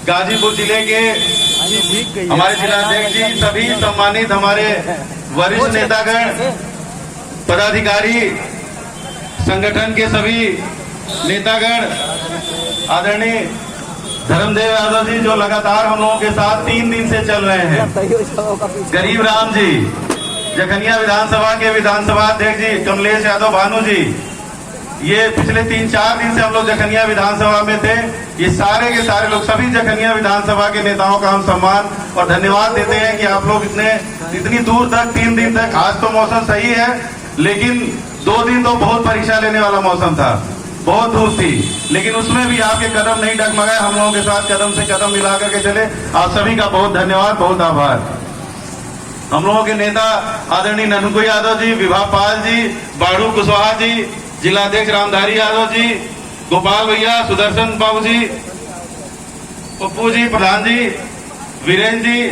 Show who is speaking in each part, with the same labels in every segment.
Speaker 1: गाजीपुर जिले के हमारे जिलाध्यक्ष जी, सभी सम्मानित हमारे वरिष्ठ नेतागण, पदाधिकारी, संगठन के सभी नेतागण, आदरणीय धर्मदेव यादव जी जो लगातार हम लोगों के साथ 3 दिन से चल रहे हैं, गरीब राम जी, जखनिया विधानसभा के विधानसभा अध्यक्ष जी कमलेश यादव भानु जी, ये पिछले 3-4 दिन से हम लोग जखनिया विधानसभा में थे। ये सारे के सारे लोग, सभी जखनिया विधानसभा के नेताओं का हम सम्मान और धन्यवाद देते हैं कि आप लोग इतनी दूर तक 3 दिन तक, आज तो मौसम सही है लेकिन 2 दिन तो बहुत परीक्षा लेने वाला मौसम था, बहुत धूप थी, लेकिन उसमें भी आपके कदम नहीं डगमगाए, हम लोगों के साथ कदम से कदम मिला करके चले। आप सभी का बहुत धन्यवाद, बहुत आभार। हम लोगों के नेता आदरणीय ननकू यादव जी, विभा पाल जी, बाड़ू कुशवाहा जी, जिलाध्यक्ष रामधारी यादव जी, गोपाल भैया, सुदर्शन बाबू जी, पप्पू जी, प्रधान जी, वीरेंद्र जी,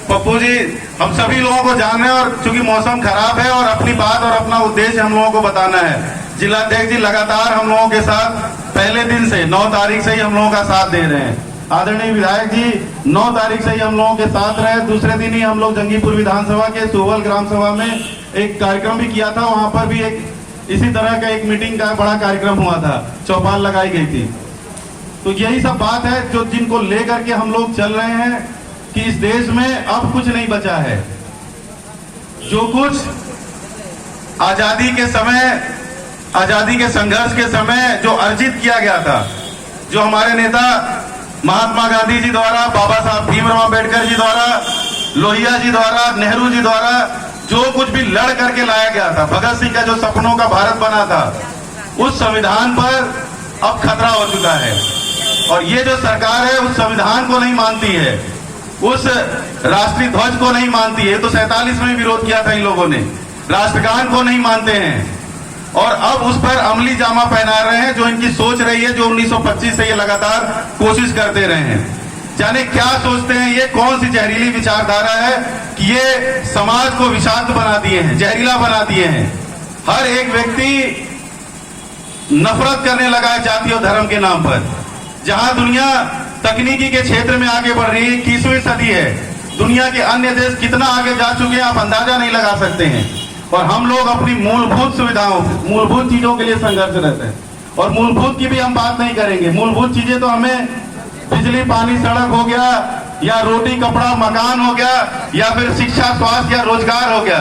Speaker 1: पप्पू जी, हम सभी लोगों को जान रहे हैं और चूंकि मौसम खराब है और अपनी बात और अपना उद्देश्य हम लोगों को बताना है। जिलाध्यक्ष जी लगातार हम लोगों के साथ पहले दिन से 9 तारीख से ही हम लोगों का साथ दे रहे हैं। आदरणीय विधायक जी 9 तारीख से ही हम लोगों के साथ रहे। दूसरे दिन ही हम लोग जंगीपुर विधानसभा के सुवल ग्राम सभा में एक कार्यक्रम भी किया था, वहां पर भी एक इसी तरह का एक मीटिंग का बड़ा कार्यक्रम हुआ था, चौपाल लगाई गई थी। तो यही सब बात है जो जिनको लेकर के हम लोग चल रहे हैं कि इस देश में अब कुछ नहीं बचा है। जो कुछ आजादी के समय, आजादी के संघर्ष के समय जो अर्जित किया गया था, जो हमारे नेता महात्मा गांधी जी द्वारा, बाबा साहब भीमराव अम्बेडकर जी द्वारा, लोहिया जी द्वारा, नेहरू जी द्वारा जो कुछ भी लड़ करके लाया गया था, भगत सिंह का जो सपनों का भारत बना था, उस संविधान पर अब खतरा हो चुका है। और ये जो सरकार है उस संविधान को नहीं मानती है, उस राष्ट्रीय ध्वज को नहीं मानती है। तो 47 में विरोध किया था इन लोगों ने, राष्ट्रगान को नहीं मानते हैं और अब उस पर अमली जामा पहना रहे हैं। जो इनकी सोच रही है, जो 1925 से ये लगातार कोशिश करते रहे हैं, जाने क्या सोचते हैं, ये कौन सी जहरीली विचारधारा है कि ये समाज को विषाक्त बना दिए हैं, जहरीला बना दिए हैं। हर एक व्यक्ति नफरत करने लगा है जाति और धर्म के नाम पर। जहां दुनिया तकनीकी के क्षेत्र में आगे बढ़ रही है, 21वीं सदी है, दुनिया के अन्य देश कितना आगे जा चुके हैं आप अंदाजा नहीं लगा सकते हैं। और हम लोग अपनी मूलभूत सुविधाओं, मूलभूत चीजों के लिए संघर्ष रहते हैं। और मूलभूत की भी हम बात नहीं करेंगे, मूलभूत चीजें तो हमें बिजली, पानी, सड़क हो गया, या रोटी, कपड़ा, मकान हो गया, या फिर शिक्षा, स्वास्थ्य या रोजगार हो गया,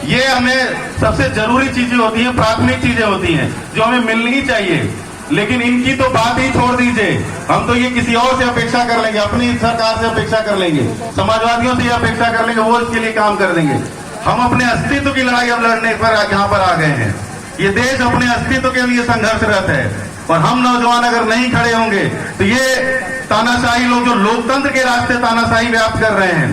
Speaker 1: ये हमें सबसे जरूरी चीजें होती हैं, प्राथमिक चीजें होती हैं जो हमें मिलनी ही चाहिए। लेकिन इनकी तो बात ही छोड़ दीजिए, हम तो ये किसी और से अपेक्षा कर लेंगे, अपनी सरकार से अपेक्षा कर लेंगे, समाजवादियों से अपेक्षा कर लेंगे, वो इसके लिए काम कर देंगे। हम अपने अस्तित्व की लड़ाई अब लड़ने पर यहाँ पर आ गए हैं। ये देश अपने अस्तित्व के लिए संघर्षरत है और हम नौजवान अगर नहीं खड़े होंगे तो ये तानाशाही लोग जो लोकतंत्र के रास्ते तानाशाही व्याप्त कर रहे हैं,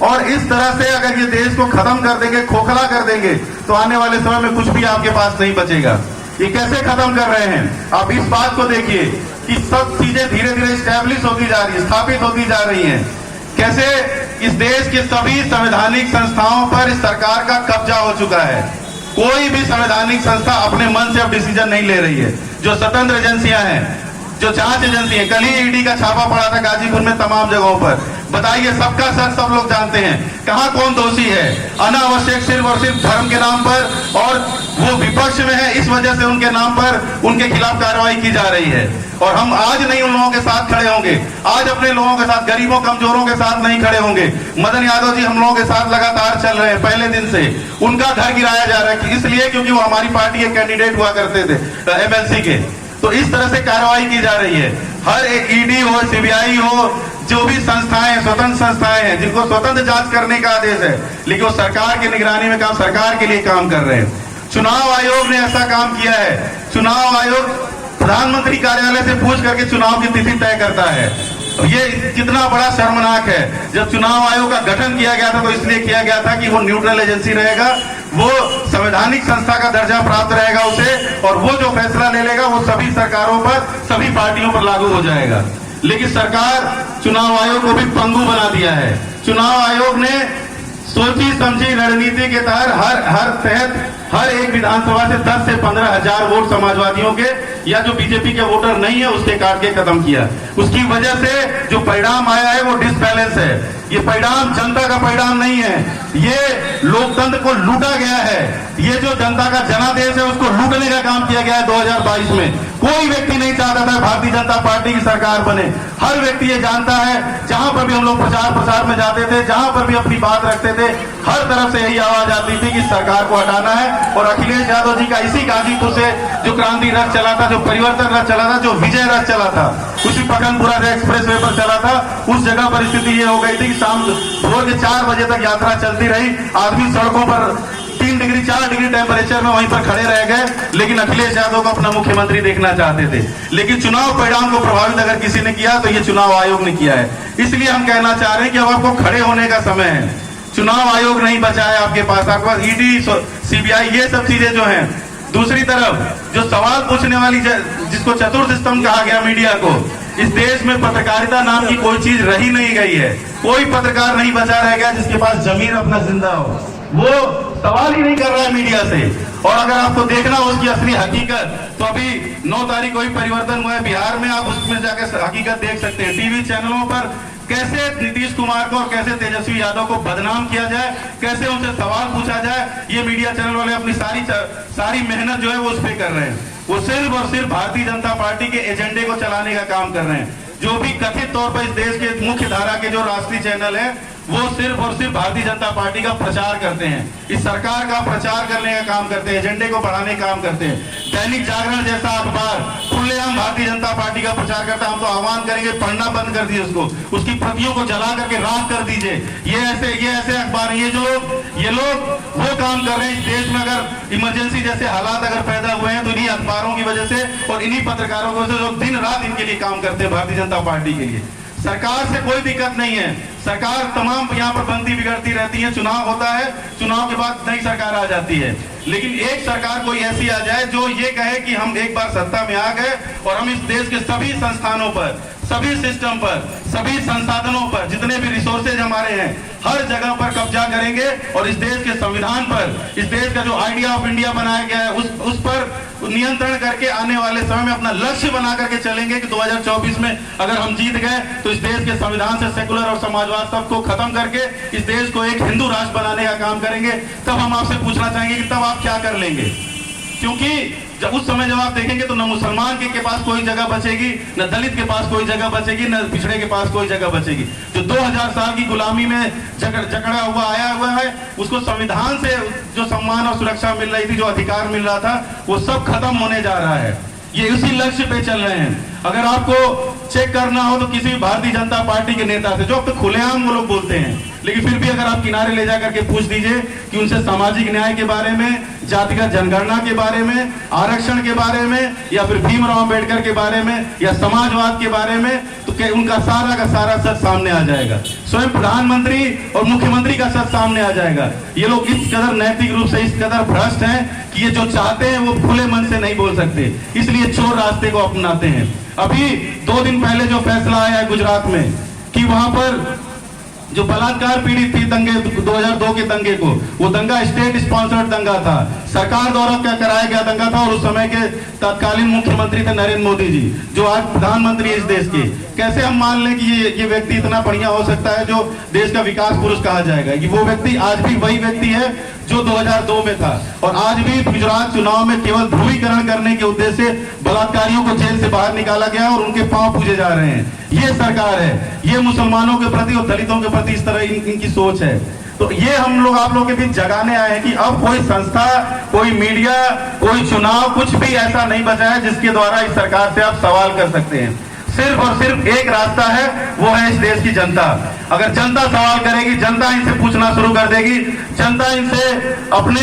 Speaker 1: और इस तरह से अगर ये देश को खत्म कर देंगे, खोखला कर देंगे, तो आने वाले समय में कुछ भी आपके पास नहीं बचेगा। ये कैसे खत्म कर रहे हैं आप इस बात को देखिए कि सब चीजें धीरे धीरे स्टैब्लिश होती जा रही है, स्थापित होती जा रही हैं। कैसे इस देश के सभी संवैधानिक संस्थाओं पर इस सरकार का कब्जा हो चुका है। कोई भी संवैधानिक संस्था अपने मन से अब डिसीजन नहीं ले रही है। जो स्वतंत्र एजेंसियां हैं, जो जांच एजेंसी है, कल ही ईडी का छापा पड़ा था गाजीपुर में तमाम जगहों पर। बताइए, सबका सर सब लोग जानते हैं कहां कौन दोषी है। अनावश्यक सिर्फ और सिर्फ धर्म के नाम पर, और वो विपक्ष में है, इस वजह से उनके नाम पर उनके खिलाफ कार्रवाई की जा रही है। और हम आज नहीं उन लोगों के साथ खड़े होंगे, आज अपने लोगों के साथ, गरीबों कमजोरों के साथ नहीं खड़े होंगे। मदन यादव जी हम लोगों के साथ लगातार चल रहे हैं पहले दिन से। उनका घर गिराया जा रहा है इसलिए क्योंकि वो हमारी पार्टी के कैंडिडेट हुआ करते थे MLC के। तो इस तरह से कार्रवाई की जा रही है। हर एक ईडी हो, CBI हो, जो भी संस्थाएं, स्वतंत्र संस्थाएं हैं जिनको स्वतंत्र जांच करने का आदेश है, लेकिन वो सरकार की निगरानी में काम, सरकार के लिए काम कर रहे हैं। चुनाव आयोग ने ऐसा काम किया है। चुनाव आयोग प्रधानमंत्री कार्यालय से पूछ करके चुनाव की तिथि तय करता है। ये कितना बड़ा शर्मनाक है। जब चुनाव आयोग का गठन किया गया था तो इसलिए किया गया था कि वो न्यूट्रल एजेंसी रहेगा, वो संवैधानिक संस्था का दर्जा प्राप्त रहेगा उसे, और वो जो फैसला ले लेगा वो सभी सरकारों पर, सभी पार्टियों पर लागू हो जाएगा। लेकिन सरकार चुनाव आयोग को भी पंगु बना दिया है। चुनाव आयोग ने सोची समझी रणनीति के तहत हर तहत हर एक विधानसभा से 10 से 15 हजार वोट समाजवादियों के या जो बीजेपी के वोटर नहीं है उसके काट के खत्म किया। उसकी वजह से जो परिणाम आया है वो डिसबैलेंस है। ये परिणाम जनता का परिणाम नहीं है, ये लोकतंत्र को लूटा गया है। ये जो जनता का जनादेश है उसको लूटने का काम किया गया है 2022 में। कोई व्यक्ति नहीं चाहता था भारतीय जनता पार्टी की सरकार बने। हर व्यक्ति ये जानता है, जहां पर भी हम लोग प्रचार प्रसार में जाते थे, जहां पर भी अपनी बात रखते थे, हर तरफ से यही आवाज आती थी कि सरकार को हटाना है। और अखिलेश यादव जी का इसी गाजीपुर से जो क्रांति रथ चला था, जो परिवर्तन रथ चला था, जो विजय रथ चला था, उसी पकनपुरा से एक्सप्रेस वे पर चला था। उस जगह पर स्थिति ये हो गई थी कि शाम भोर के 4 बजे तक यात्रा चलती रही। आदमी सड़कों पर 3 डिग्री 4 डिग्री टेम्परेचर में वहीं पर खड़े रह गए, लेकिन अखिलेश यादव को अपना मुख्यमंत्री देखना चाहते थे। लेकिन चुनाव परिणाम को प्रभावित अगर किसी ने किया तो ये चुनाव आयोग ने किया है। इसलिए हम कहना चाह रहे हैं कि अब आपको खड़े होने का समय है। चुनाव आयोग नहीं बचा है आपके पास ईडी, सीबीआई, ये सब चीजें जो हैं। दूसरी तरफ जो सवाल पूछने वाली, जिसको चतुर्थ स्तंभ कहा गया मीडिया को, इस देश में पत्रकारिता नाम की कोई चीज रही नहीं गई है। कोई पत्रकार नहीं बचा रह गया जिसके पास जमीन अपना जिंदा हो। वो सवाल ही नहीं कर रहा है मीडिया से। और अगर आपको देखना हो उसकी असली हकीकत, तो अभी 9 तारीख को ही परिवर्तन हुआ है बिहार में, आप उसमें जाकर हकीकत देख सकते हैं। टीवी चैनलों पर कैसे नीतीश कुमार को और कैसे तेजस्वी यादव को बदनाम किया जाए, कैसे उनसे सवाल पूछा जाए, ये मीडिया चैनल वाले अपनी सारी मेहनत जो है वो उस पर कर रहे हैं। वो सिर्फ और सिर्फ भारतीय जनता पार्टी के एजेंडे को चलाने का काम कर रहे हैं। जो भी कथित तौर पर इस देश के मुख्य धारा के जो राष्ट्रीय चैनल है, वो सिर्फ और सिर्फ भारतीय जनता पार्टी का प्रचार करते हैं, इस सरकार का प्रचार करने का काम करते हैं, एजेंडे को बढ़ाने का काम करते हैं। दैनिक जागरण जैसा अखबार खुलेआम भारतीय जनता पार्टी का प्रचार करता है। हम तो आह्वान करेंगे पढ़ना बंद कर दीजिए उसको, उसकी प्रतियों को जला करके राख कर दीजिए। ये ऐसे अखबार, ये लोग वो काम कर रहे हैं इस देश में। अगर इमरजेंसी जैसे हालात अगर पैदा हुए हैं तो इन्हीं अखबारों की वजह से और इन्हीं पत्रकारों की वजह से, जो दिन रात इनके लिए काम करते हैं भारतीय जनता पार्टी के लिए। सरकार से कोई दिक्कत नहीं है, सरकार तमाम यहाँ पर बनती बिगड़ती रहती है। चुनाव होता है, चुनाव के बाद नई सरकार आ जाती है, लेकिन एक सरकार कोई ऐसी आ जाए जो ये कहे कि हम एक बार सत्ता में आ गए और हम इस देश के सभी संस्थानों पर, सभी सिस्टम पर, सभी संसाधनों पर, जितने भी रिसोर्सेज हमारे हैं, हर जगह पर कब्जा करेंगे और इस देश के संविधान पर, इस देश का जो आइडिया ऑफ इंडिया बनाया गया है उस पर नियंत्रण करके आने वाले समय में अपना लक्ष्य बना करके चलेंगे कि 2024 में अगर हम जीत गए तो इस देश के संविधान से सेकुलर और समाजवाद सबको खत्म करके इस देश को एक हिंदू राष्ट्र बनाने का काम करेंगे। तब हम आपसे पूछना चाहेंगे कि तब आप क्या कर लेंगे, क्योंकि जब उस समय जब आप देखेंगे तो न मुसलमान के पास कोई जगह बचेगी, न दलित के पास कोई जगह बचेगी, न पिछड़े के पास कोई जगह बचेगी। जो 2000 साल की गुलामी में जकड़ा हुआ आया हुआ है, उसको संविधान से जो सम्मान और सुरक्षा मिल रही थी, जो अधिकार मिल रहा था, वो सब खत्म होने जा रहा है। ये उसी लक्ष्य पे चल रहे हैं। अगर आपको चेक करना हो तो किसी भी भारतीय जनता पार्टी के नेता से, जो अब तो खुलेआम वो लोग बोलते हैं, लेकिन फिर भी अगर आप किनारे ले जाकर के पूछ दीजिए कि उनसे सामाजिक न्याय के बारे में, जातिगत जनगणना के बारे में, आरक्षण के बारे में, या फिर भीमराव अंबेडकर के बारे में, या समाजवाद के बारे में, तो उनका सारा का सारा सच सामने आ जाएगा। स्वयं प्रधानमंत्री और मुख्यमंत्री का सच सामने आ जाएगा। ये लोग इस कदर नैतिक रूप से इस कदर भ्रष्ट हैं कि ये जो चाहते हैं वो खुले मन से नहीं बोल सकते, इसलिए चोर रास्ते को अपनाते हैं। अभी 2 दिन पहले जो फैसला आया है गुजरात में कि वहां पर जो बलात्कार पीड़ित थी दंगे 2002 के दंगे को, वो दंगा स्टेट स्पॉन्सर्ड दंगा था, सरकार द्वारा क्या कराया गया दंगा था, और उस समय के तत्कालीन मुख्यमंत्री थे नरेंद्र मोदी जी, जो आज प्रधानमंत्री है इस देश के। कैसे हम मान लें कि ये व्यक्ति इतना बढ़िया हो सकता है जो देश का विकास पुरुष कहा जाएगा, कि वो व्यक्ति आज भी वही व्यक्ति है जो 2002 में था, और आज भी गुजरात चुनाव में केवल ध्रुवीकरण करने के उद्देश्य से बलात्कारियों को जेल से बाहर निकाला गया और उनके पांव पूजे जा रहे हैं। ये सरकार है, ये मुसलमानों के प्रति और दलितों के प्रति इस तरह इनकी सोच है। तो ये हम लोग आप लोगों के बीच जगाने आए हैं कि अब कोई संस्था, कोई मीडिया, कोई चुनाव, कुछ भी ऐसा नहीं बचा है जिसके द्वारा इस सरकार से आप सवाल कर सकते हैं। सिर्फ और सिर्फ एक रास्ता है, वो है इस देश की जनता। अगर जनता सवाल करेगी, जनता इनसे पूछना शुरू कर देगी, जनता इनसे अपने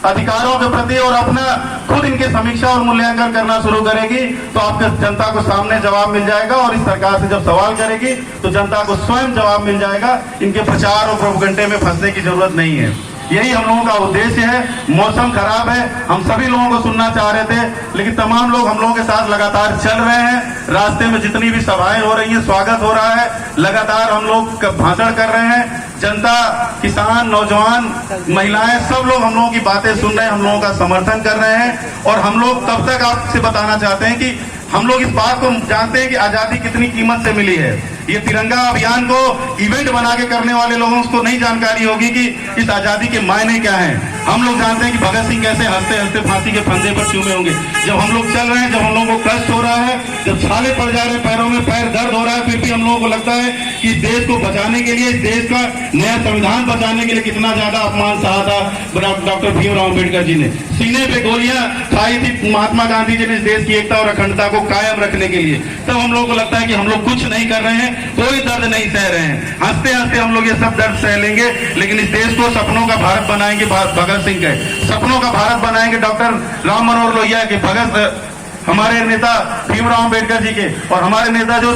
Speaker 1: अधिकारों के प्रति और अपना खुद इनके समीक्षा और मूल्यांकन करना शुरू करेगी, तो आपके जनता को सामने जवाब मिल जाएगा। और इस सरकार से जब सवाल करेगी तो जनता को स्वयं जवाब मिल जाएगा। इनके प्रचार और प्रोपेगेंडे में फंसने की जरूरत नहीं है। यही हम लोगों का उद्देश्य है। मौसम खराब है, हम सभी लोगों को सुनना चाह रहे थे, लेकिन तमाम लोग हम लोगों के साथ लगातार चल रहे हैं। रास्ते में जितनी भी सभाएं हो रही हैं, स्वागत हो रहा है, लगातार हम लोग भाषण कर रहे हैं। जनता, किसान, नौजवान, महिलाएं, सब लोग हम लोगों की बातें सुन रहे हैं, हम लोगों का समर्थन कर रहे हैं। और हम लोग तब तक आपसे बताना चाहते हैं कि हम लोग इस बात को जानते हैं कि आजादी कितनी कीमत से मिली है। ये तिरंगा अभियान को इवेंट बना के करने वाले लोगों को नहीं जानकारी होगी कि इस आजादी के मायने क्या हैं। हम लोग जानते हैं कि भगत सिंह कैसे हंसते हंसते फांसी के फंदे पर चूमे होंगे। जब हम लोग चल रहे हैं, जब हम लोगों को कष्ट हो रहा है, जब छाले पड़ जा रहे हैं पैरों में, पैर दर्द हो रहा है, फिर भी हम लोगों को लगता है कि देश को बचाने के लिए, देश का नया संविधान बचाने के लिए कितना ज्यादा अपमान सहा था डॉक्टर भीमराव अम्बेडकर जी ने। सीने पे गोलियां खाई थी महात्मा गांधी जी ने इस देश की एकता और अखंडता को कायम रखने के लिए। तब हम लोगों को लगता है कि हम लोग कुछ नहीं कर रहे हैं, कोई दर्द नहीं सह रहे हैं। हंसते हंसते हम लोग ये सब दर्द सह लेंगे, लेकिन इस देश को सपनों का भारत बनाएंगे भगत सिंह के, सपनों का भारत बनाएंगे डॉक्टर राम मनोहर लोहिया के, हमारे नेता भीमराव अम्बेडकर जी के, और हमारे नेता जो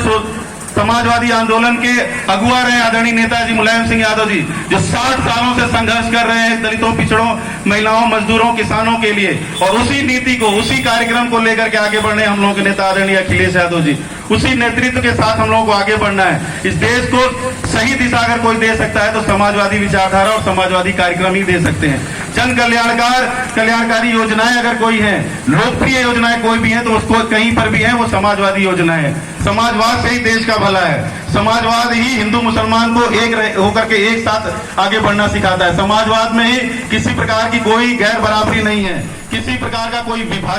Speaker 1: समाजवादी आंदोलन के अगुआ रहे आदरणीय नेताजी मुलायम सिंह यादव जी, जो 60 सालों से संघर्ष कर रहे हैं दलितों, पिछड़ों, महिलाओं, मजदूरों, किसानों के लिए। और उसी नीति को, उसी कार्यक्रम को लेकर के आगे बढ़ने हम लोगों के नेता आदरणीय अखिलेश यादव जी, उसी नेतृत्व के साथ हम लोगों को आगे बढ़ना है। इस देश को सही दिशा अगर कोई दे सकता है तो समाजवादी विचारधारा और समाजवादी कार्यक्रम ही दे सकते हैं। जन कल्याणकारी योजनाएं अगर कोई है, लोकप्रिय योजनाएं कोई भी है, तो उसको कहीं पर भी है, वो समाजवादी योजनाएं है। समाजवाद से ही देश का भला है। समाजवाद ही हिंदू मुसलमान को एक होकर के एक साथ आगे बढ़ना सिखाता है। समाजवाद में ही किसी प्रकार की कोई गैर बराबरी नहीं है, किसी प्रकार का कोई विभाजन